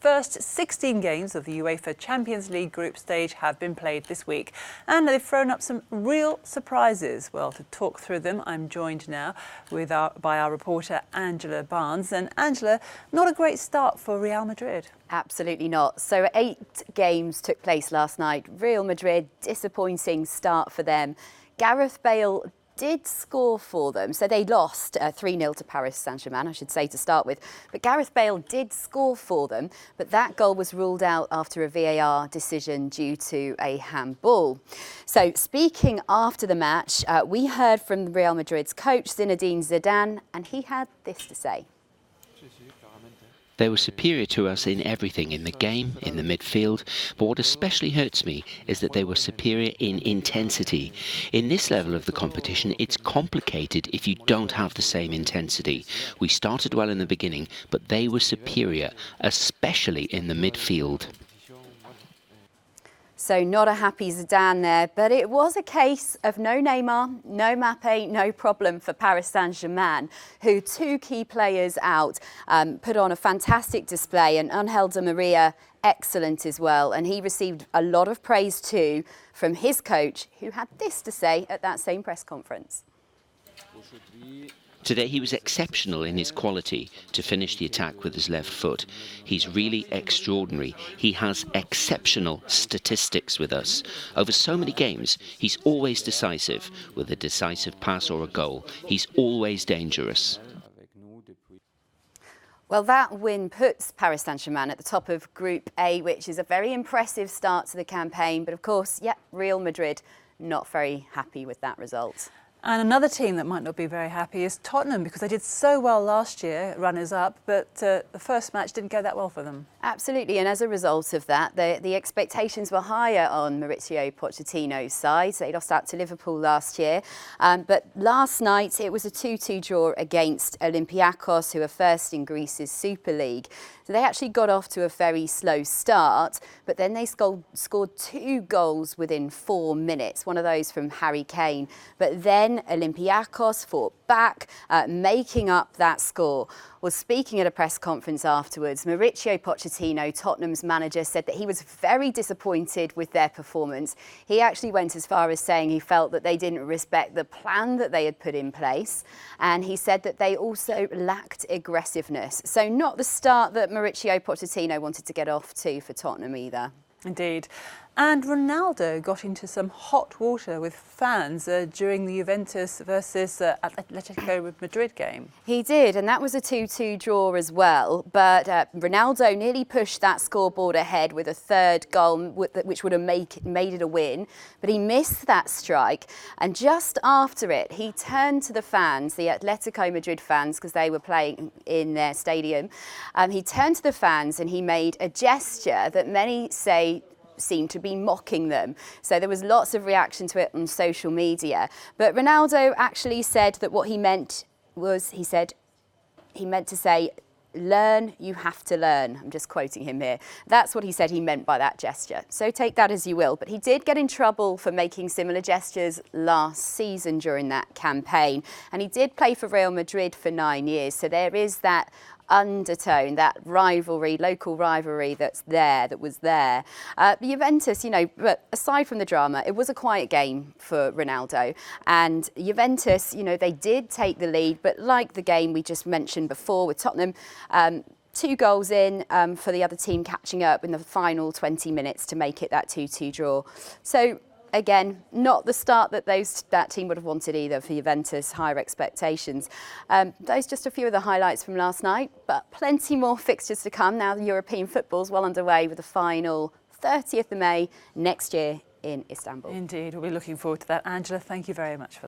first 16 games of the UEFA Champions League group stage have been played this week, and they've thrown up some real surprises. Well, to talk through them, I'm joined now by our reporter Angela Barnes. And Angela, not a great start for Real Madrid. Absolutely not. So 8 games took place last night. Real Madrid, disappointing start for them. Gareth Bale did score for them, so they lost 3-0 to Paris Saint-Germain, I should say, to start with. But Gareth Bale did score for them, but that goal was ruled out after a VAR decision due to a handball. So speaking after the match, we heard from Real Madrid's coach Zinedine Zidane, and he had this to say. They were superior to us in everything, in the game, in the midfield, but what especially hurts me is that they were superior in intensity. In this level of the competition, it's complicated if you don't have the same intensity. We started well in the beginning, but they were superior, especially in the midfield. So not a happy Zidane there, but it was a case of no Neymar, no Mbappe, no problem for Paris Saint-Germain, who 2 key players out put on a fantastic display, and Angel Di Maria excellent as well, and he received a lot of praise too from his coach, who had this to say at that same press conference. Today he was exceptional in his quality to finish the attack with his left foot. He's really extraordinary. He has exceptional statistics with us. Over so many games, he's always decisive. With a decisive pass or a goal, he's always dangerous. Well, that win puts Paris Saint-Germain at the top of Group A, which is a very impressive start to the campaign. But of course, Real Madrid not very happy with that result. And another team that might not be very happy is Tottenham, because they did so well last year, runners-up, but the first match didn't go that well for them. Absolutely, and as a result of that, the expectations were higher on Mauricio Pochettino's side. They lost out to Liverpool last year, but last night it was a 2-2 draw against Olympiacos, who are first in Greece's Super League. So they actually got off to a very slow start, but then they scored 2 goals within 4 minutes, one of those from Harry Kane. But then Olympiacos fought back, making up that score. Well, speaking at a press conference afterwards, Mauricio Pochettino, Tottenham's manager, said that he was very disappointed with their performance. He actually went as far as saying he felt that they didn't respect the plan that they had put in place. And he said that they also lacked aggressiveness. So not the start that Mauricio Pochettino wanted to get off to for Tottenham either. Indeed. And Ronaldo got into some hot water with fans during the Juventus versus Atletico Madrid game. He did, and that was a 2-2 draw as well. But Ronaldo nearly pushed that scoreboard ahead with a 3rd goal, which would have made it a win. But he missed that strike. And just after it, he turned to the fans, the Atletico Madrid fans, because they were playing in their stadium. He turned to the fans and he made a gesture that many say seemed to be mocking them. So there was lots of reaction to it on social media. But Ronaldo actually said that what he meant was, he meant to say, learn, you have to learn. I'm just quoting him here. That's what he said he meant by that gesture. So take that as you will. But he did get in trouble for making similar gestures last season during that campaign. And he did play for Real Madrid for 9 years. So there is that undertone, that rivalry, local rivalry that was there. Juventus, but aside from the drama, it was a quiet game for Ronaldo. And Juventus, they did take the lead, but like the game we just mentioned before with Tottenham, 2 goals in for the other team catching up in the final 20 minutes to make it that 2-2 draw. So again, not the start that that team would have wanted either for Juventus, higher expectations. Those just a few of the highlights from last night, but plenty more fixtures to come now. The European football's well underway with the final 30th of May next year in Istanbul. Indeed, we'll be looking forward to that. Angela, thank you very much for